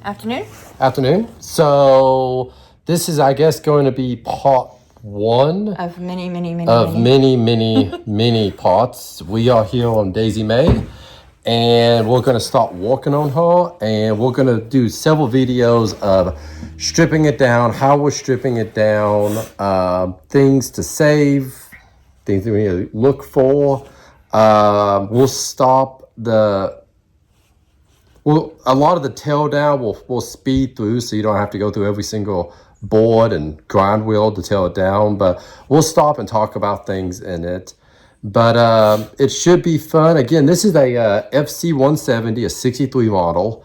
Afternoon. So this is, I guess, going to be part one of many parts. We are here on Daisy May, and we're going to start working on her, and we're going to do several videos of stripping it down, how we're stripping it down, things to save, things that we need to look for. We'll stop a lot of the teardown we'll speed through, so you don't have to go through every single board and grind wheel to tear it down, but we'll stop and talk about things in it. But it should be fun. Again, this is a FC170, a 63 model.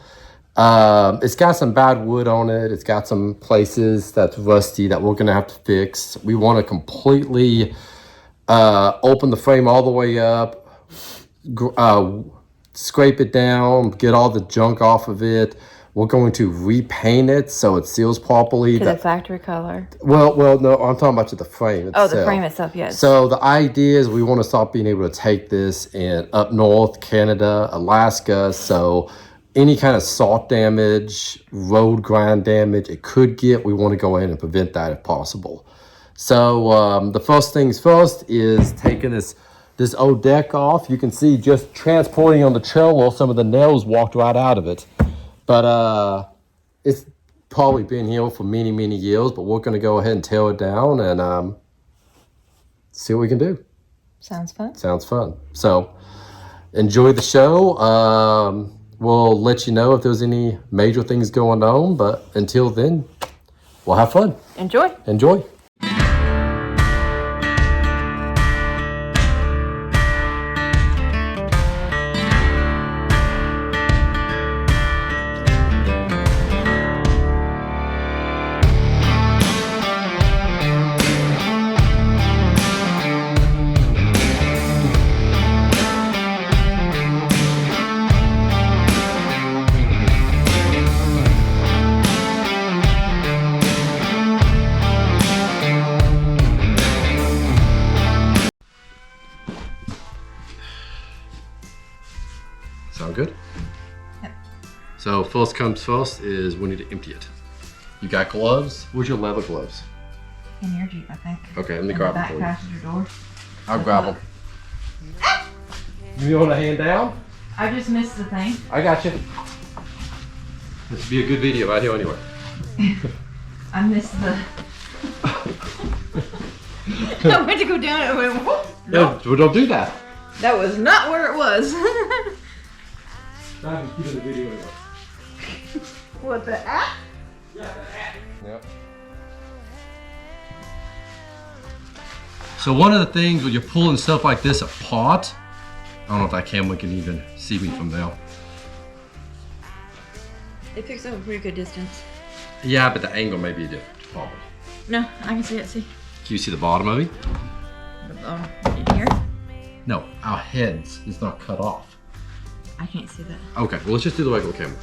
It's got some bad wood on it. It's got some places that's rusty that we're gonna have to fix. We want to completely open the frame all the way up, scrape it down, get all the junk off of it. We're going to repaint it so it seals properly. To the factory color. Well, no, I'm talking about to the frame itself. Oh, the frame itself, yes. So the idea is we want to start being able to take this in up north, Canada, Alaska. So any kind of salt damage, road grind damage it could get, we want to go in and prevent that if possible. So the first things first is taking this old deck off. You can see just transporting on the trailer, some of the nails walked right out of it. But it's probably been here for many years, but we're going to go ahead and tear it down and see what we can do. Sounds fun. Sounds fun. So enjoy the show. We'll let you know if there's any major things going on, but until then, we'll have fun. Enjoy. Sound good? Yep. So first comes first is we need to empty it. You got gloves? Where's your leather gloves? In your Jeep, I think. Okay, let me grab them back for you. passenger door. I'll grab them. You want a hand down? I just missed the thing. I got you. This would be a good video right here anyway. I missed the... I went to go down and I went, whoop. No, don't do that. That was not where it was. Not keeping the video anyway. What, the app? Yeah, the app. Yep. So one of the things when you're pulling stuff like this apart, I don't know if that camera can even see me from there. It picks up a pretty good distance. Yeah, but the angle may be different, probably. No, I can see it, see. Can you see the bottom of it? The bottom, here? No, our heads is not cut off. I can't see that. Okay, well let's just do the regular camera.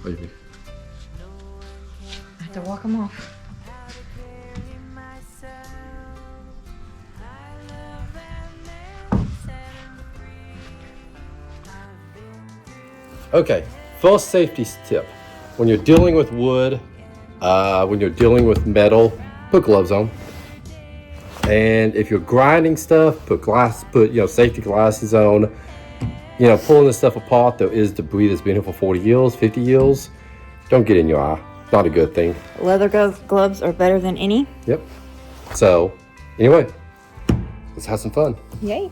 What do you think? I have to walk them off. Okay, first safety tip. When you're dealing with wood, when you're dealing with metal, put gloves on. And if you're grinding stuff, put safety glasses on. Pulling this stuff apart, there is debris that's been here for 40 years, 50 years. Don't get in your eye. Not a good thing. Leather gloves are better than any. Yep. So, anyway, let's have some fun. Yay.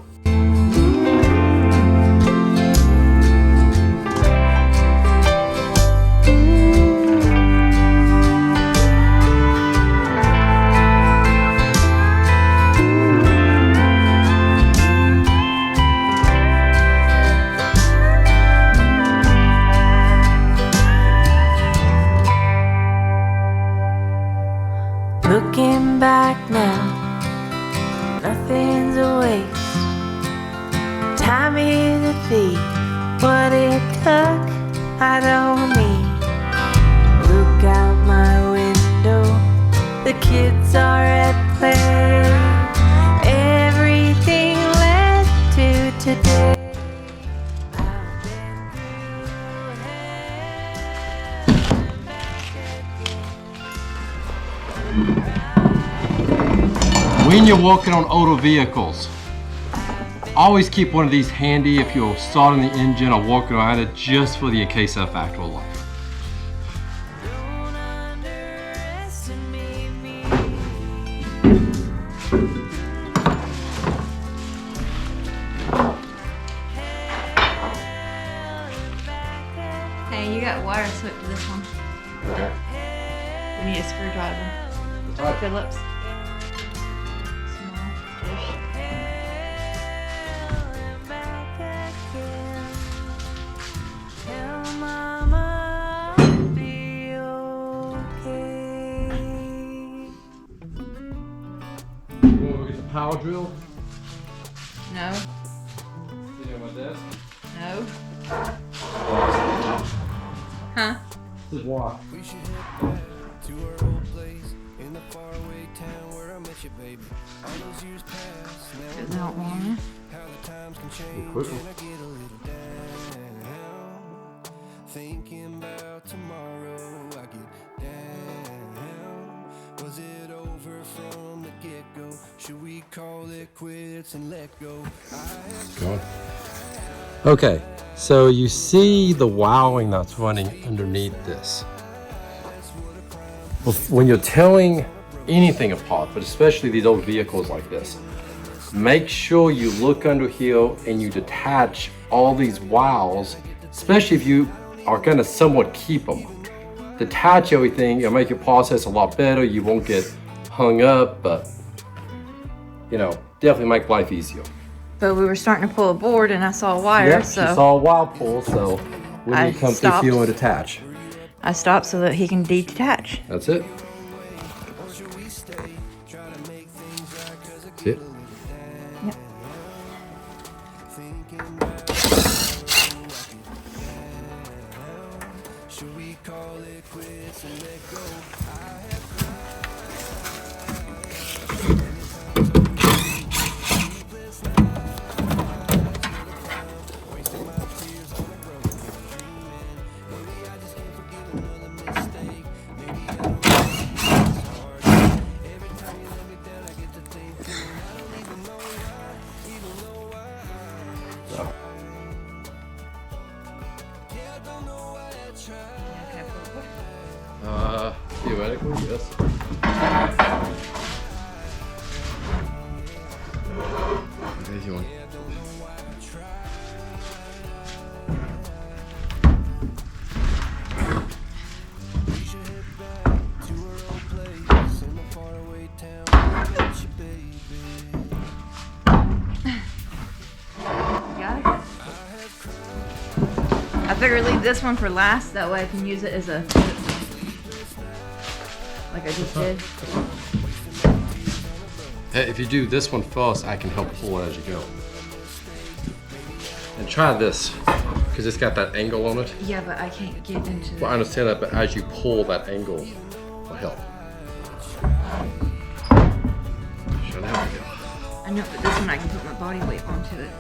Looking back now, nothing's a waste. Time is a thief, what it took, I don't need. Look out my window, the kids are at play. when you're working on older vehicles, always keep one of these handy if you're starting the engine or working around it, just for the in case of factor of life. Don't underestimate me. Hey, you got wires hooked to this one. Okay. We need a screwdriver. Alright. Phillips. Small-ish. Tell mama I'll be okay. You want to go get the power drill? No. Sit on my desk. No. Huh? This is why. We should head back to our old place in the faraway town where I met you, baby. All those years past, now Is that one? how the times can change Quick and one. I get a little down. Thinking about tomorrow, I get down. Was it over from the get-go? Should we call it quits and let go? Okay, so you see the wowing that's running underneath this. When you're tearing anything apart, but especially these old vehicles like this, make sure you look under here and you detach all these wows, especially if you are gonna somewhat keep them. Detach everything, it'll make your process a lot better. You won't get hung up, but you know, definitely make life easier. But we were starting to pull a board and I saw a wire, Yep, so she saw a wow pull, so when I you come stopped. through here and detach. I stopped so that he can detach. That's it. That's it. Yep. Should we call it quits and let go? Theoretically, yes. Okay, you want. Got it? I figure leave this one for last, that way I can use it as a, like I just did. Hey, if you do this one first, I can help pull it as you go. And try this, because it's got that angle on it. Yeah, but I can't get into Well, I it. understand that, but as you pull, that angle will help. So now we go. I know, but this one I can put my body weight onto it.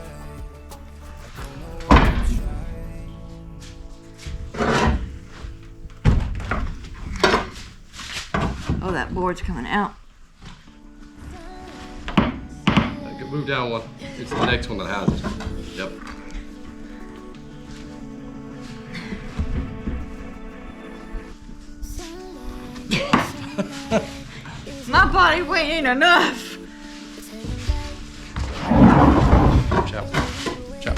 Oh, that board's coming out. Move down one. It's the next one that has it. Yep. My body weight ain't enough. Chop. Chop.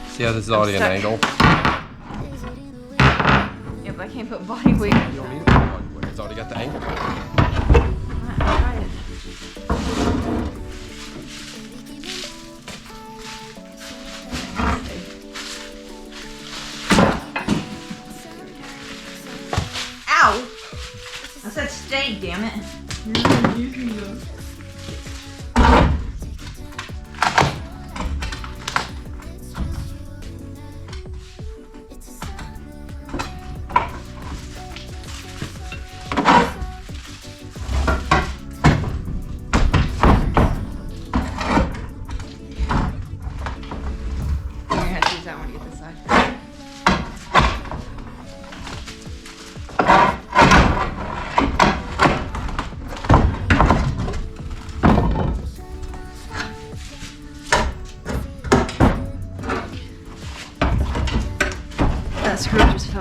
See how this is already an stuck. angle? Yeah, but I can't put body weight. You don't need it. It's already got the angle. Try it. Ow! I said stay, damn it. You're gonna have to use that one to get this side.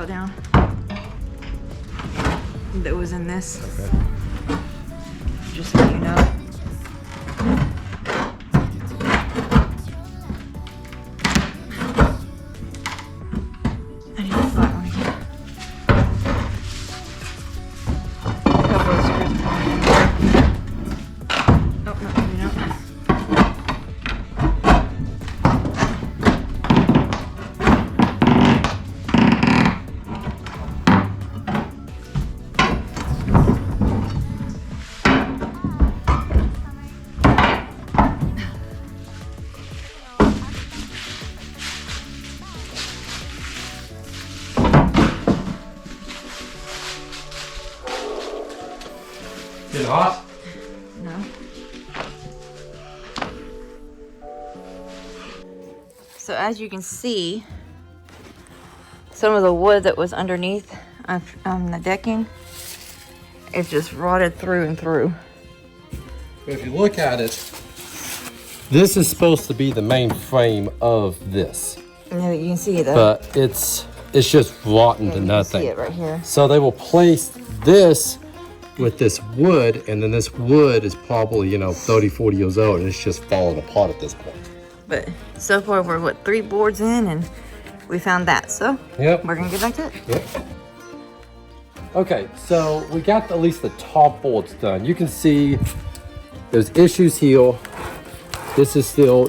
down. That was in this. Okay. Just so you know. I need a flat one again. A couple of screws. Oh, no, maybe not. Getting hot? No. So as you can see, some of the wood that was underneath on the decking, it's just rotted through and through. If you look at it, this is supposed to be the main frame of this, And you can see it. but it's just rotten to you nothing. can see it right here. So they will place this with this wood, and then this wood is probably, 30, 40 years old, and it's just falling apart at this point. But so far we're what, 3 boards in, and we found that. So Yep. we're gonna get back to it. Yep. Okay, so we got at least the top boards done. You can see there's issues here. This is still,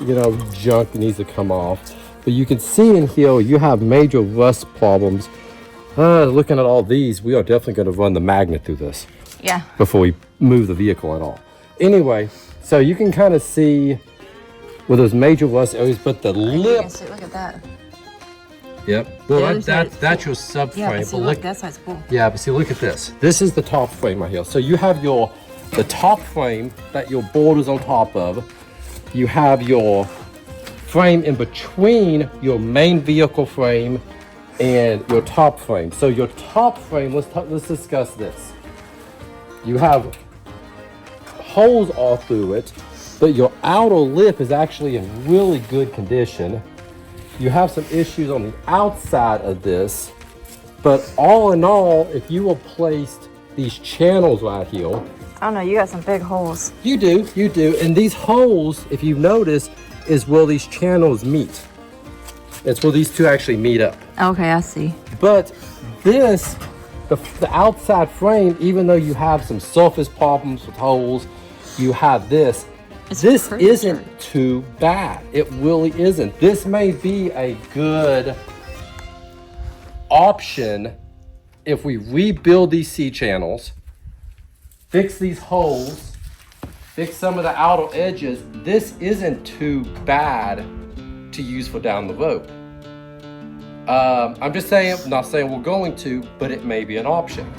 junk that needs to come off. But you can see in here, you have major rust problems. Looking at all these, we are definitely going to run the magnet through this Yeah. before we move the vehicle at all. Anyway, so you can kind of see where there's major rust areas, but the You lip. can see, look at that. Yep. Well, The other side is that's your subframe. Yeah, but see, but look, that side's full. Yeah, but see, look at this. This is the top frame right here. So you have the top frame that your board is on top of. You have your frame in between your main vehicle frame and your top frame. So your top frame, let's discuss this. You have holes all through it, but your outer lip is actually in really good condition. You have some issues on the outside of this, but all in all, if you will place these channels right here, I don't know, you got some big holes. you do, and these holes, if you notice, is where these channels meet. It's where these two actually meet up. Okay, I see. But this, the outside frame, even though you have some surface problems with holes, you have this. This pretty isn't too bad. It really isn't. This may be a good option if we rebuild these C channels, fix these holes, fix some of the outer edges. This isn't too bad to use for down the road. I'm just saying, not saying we're going to, but it may be an option.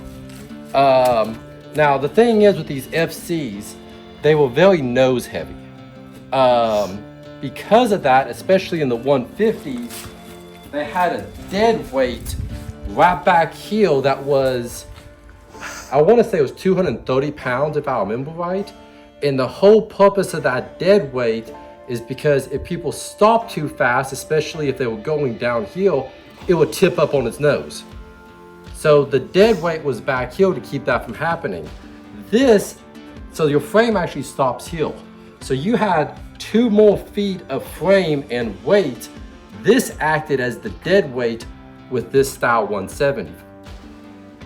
Now the thing is with these FCs, they were very nose heavy. Because of that, especially in the 150s, they had a dead weight right back here that was, I want to say it was 230 pounds if I remember right. And the whole purpose of that dead weight is because if people stop too fast, especially if they were going downhill, it would tip up on its nose. So the dead weight was back here to keep that from happening. So your frame actually stops here. So you had 2 more feet of frame and weight. This acted as the dead weight with this style 170.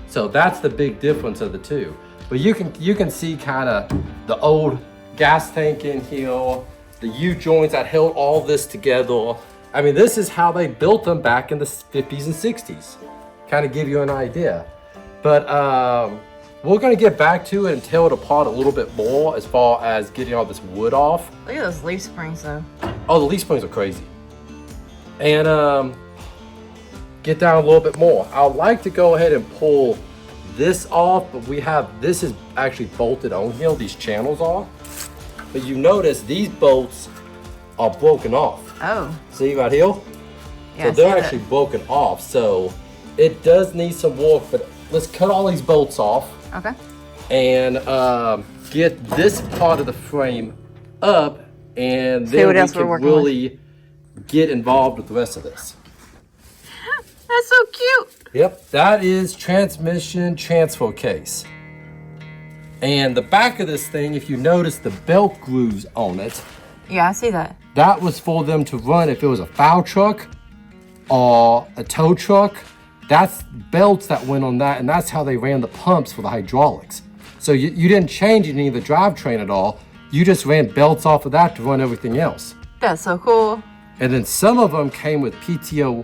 So that's the big difference of the two. But you can see kind of the old gas tank in here, the U-joints that held all this together. I mean, this is how they built them back in the 50s and 60s. Kind of give you an idea. But we're gonna get back to it and tear it apart a little bit more as far as getting all this wood off. Look at those leaf springs though. Oh, the leaf springs are crazy. And get down a little bit more. I'd like to go ahead and pull this off, but this is actually bolted on here, these channels are. But you notice these bolts are broken off. Oh. See right here? Yeah, So I they're see actually broken off. So it does need some work, but let's cut all these bolts off. that. Okay. And get this part of the frame up, and See then what we else we're can working with. really get involved with the rest of this. That's so cute. Yep, that is transmission transfer case. And the back of this thing, if you notice the belt grooves on it, Yeah, I see that. that was for them to run if it was a foul truck or a tow truck. That's belts that went on that, and that's how they ran the pumps for the hydraulics. So you didn't change any of the drivetrain at all. You just ran belts off of that to run everything else. That's so cool. And then some of them came with PTO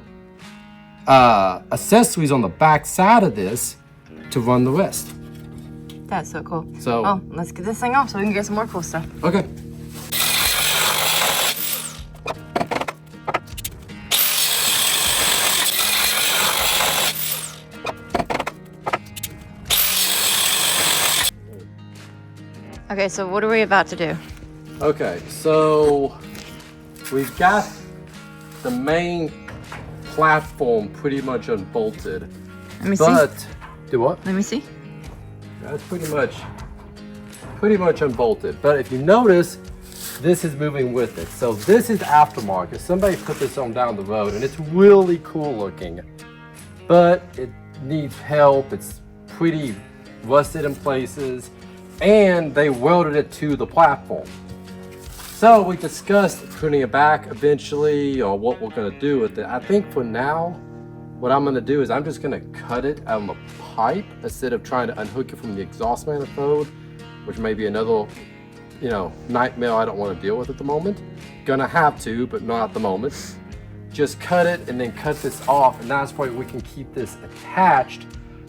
accessories on the back side of this to run the rest. That's so cool. So- oh, let's get this thing off so we can get some more cool stuff. Okay. Okay, so what are we about to do? Okay, so we've got the main platform pretty much unbolted. Let me see. But do what? Let me see. That's pretty much unbolted. But if you notice, this is moving with it. So this is aftermarket. Somebody put this on down the road, and it's really cool looking. But it needs help. It's pretty rusted in places, and they welded it to the platform. So we discussed putting it back eventually, or what we're gonna do with it. I think for now, what I'm gonna do is I'm just gonna cut it out of the pipe instead of trying to unhook it from the exhaust manifold, which may be another, nightmare I don't want to deal with at the moment. Gonna have to, but not at the moment. Just cut it and then cut this off, and that's why we can keep this attached.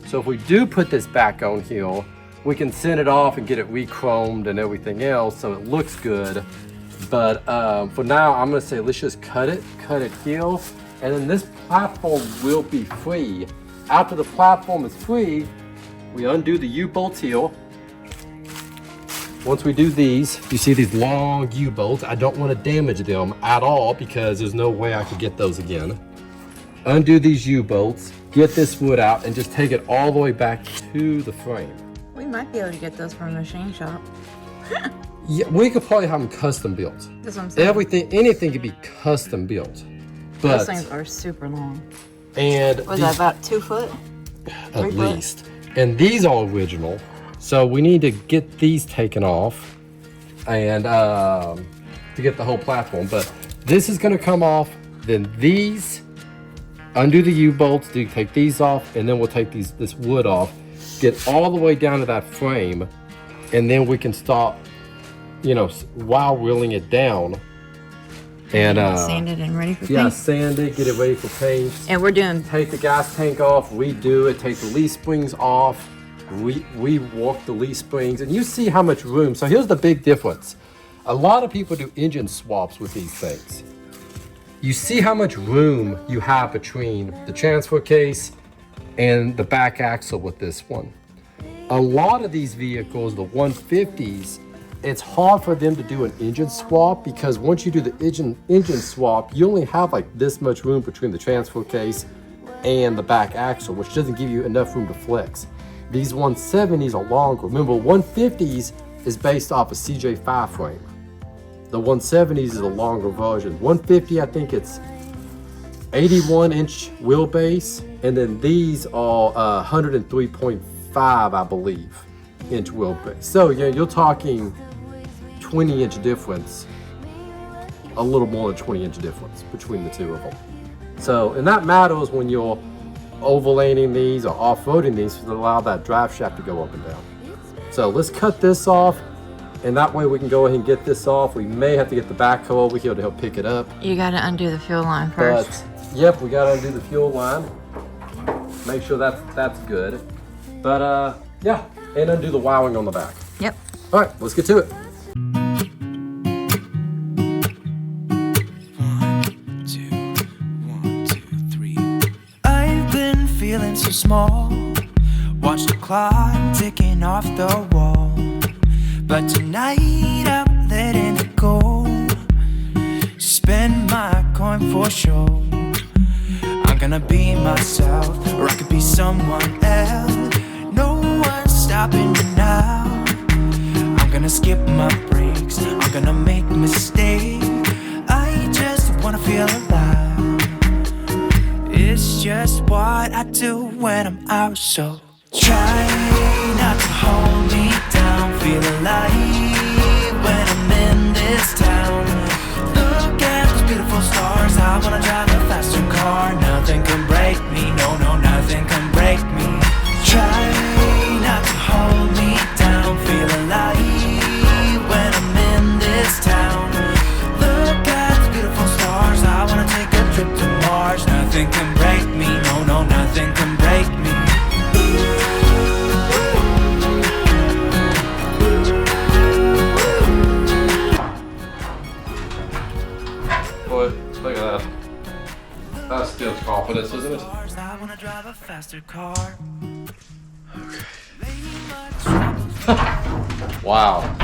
So if we do put this back on here, we can send it off and get it re-chromed and everything else so it looks good. But for now, I'm gonna say let's just cut it here, and then this platform will be free. After the platform is free, we undo the U-bolts here. Once we do these, you see these long U-bolts. I don't want to damage them at all because there's no way I could get those again. Undo these U-bolts, get this wood out, and just take it all the way back to the frame. We might be able to get those from a machine shop. Yeah, we could probably have them custom built. That's what I'm saying. Anything could be custom built. But Those things are super long. and Was these- that about 2 foot? at 3 foot? least. And these are original. So we need to get these taken off and to get the whole platform. But this is gonna come off, then these, undo the U-bolts, take these off, and then we'll take this wood off, get all the way down to that frame, and then we can start, while reeling it down. And Sand it and ready for yeah, paint. sand it, get it ready for paint. And we're doing, Take the gas tank off, redo it, take the leaf springs off, rework the leaf springs, and you see how much room. So here's the big difference. A lot of people do engine swaps with these things. You see how much room you have between the transfer case and the back axle with this one. A lot of these vehicles, the 150s, it's hard for them to do an engine swap because once you do the engine swap, you only have like this much room between the transfer case and the back axle, which doesn't give you enough room to flex. These 170s are longer. Remember, 150s is based off a CJ5 frame. The 170s is a longer version. 150, I think it's 81-inch wheelbase, and then these are 103.5, I believe, inch wheelbase. So yeah, you're talking 20-inch difference, a little more than 20-inch difference between the two of them. So, and that matters when you're overlanding these or off-roading these to allow that drive shaft to go up and down. So let's cut this off, and that way we can go ahead and get this off. We may have to get the backhoe over here to help pick it up. you gotta undo the fuel line first. But yep, we gotta undo the fuel line. Make sure that's good. But yeah, and undo the wiring on the back. Yep. All right, let's get to it. I've been feeling so small. Watch the clock ticking off the wall. But tonight I'm letting it go. Spend my coin for sure. I'm gonna be myself, or I could be someone else. No one's stopping me now. I'm gonna skip my breaks. I'm gonna make mistakes. I just wanna feel alive. It's just what I do when I'm out. So try not to hold me down. Feel alive when I'm in this town. Look at those beautiful stars. I wanna drive a faster car. Nothing can break me. No, no, nothing can break me. Try not to hold me down. Feel alive when I'm in this town. Look at the beautiful stars. I wanna take a trip to Mars. Nothing can break me. No, no, nothing can break me. Boy, look at that. That's still confidence, isn't it? I wanna drive a faster car. Wow.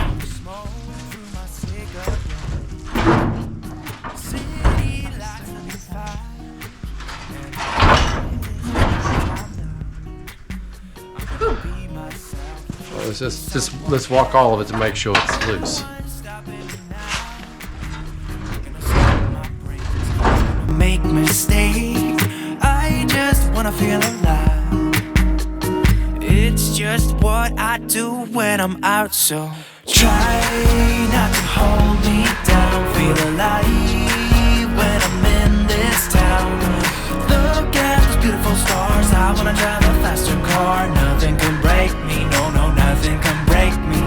Well, let's walk all of it to make sure it's loose. Make mistake. I just wanna feel alive. It's just what I do when I'm out. So try not to hold me down. Feel alive when I'm in this town. Look at those beautiful stars. I wanna drive a faster car. Nothing can break me. No, no, nothing can break me.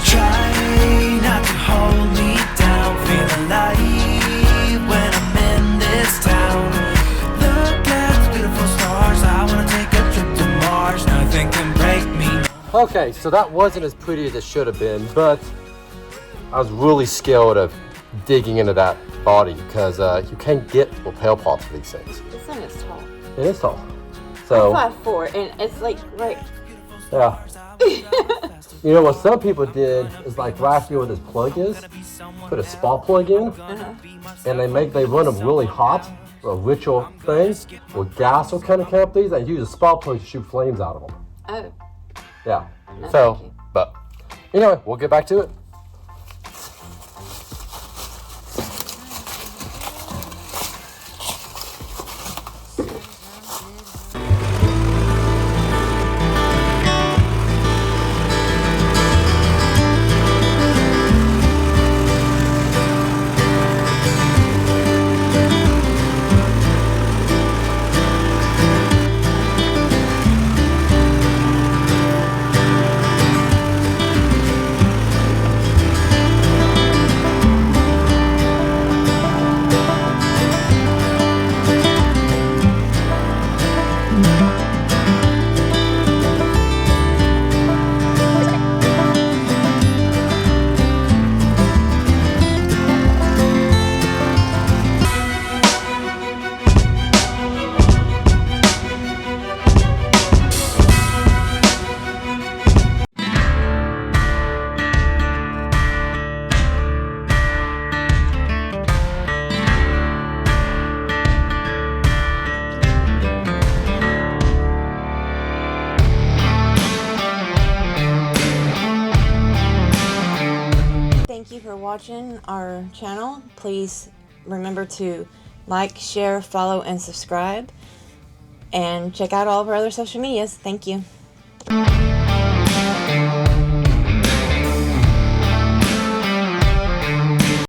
Try not to hold me down. Feel alive when I'm in this town. Look at the beautiful stars. I wanna take a trip to Mars. Nothing can break me. Okay, so that wasn't as pretty as it should have been, but I was really scared of digging into that body because you can't get lapel pots for these things. This thing is tall. It is tall. So, I'm 5'4", and it's like right. yeah. You know what some people did is like last year where this plug is, put a spark plug in, and they run them really hot, a ritual thing, where gas will kind of come up these, and use a spark plug to shoot flames out of them. Oh. Yeah. No, So, thank you. but anyway, we'll get back to it. Thank you for watching our channel. Please remember to like, share, follow, and subscribe. And check out all of our other social medias. Thank you.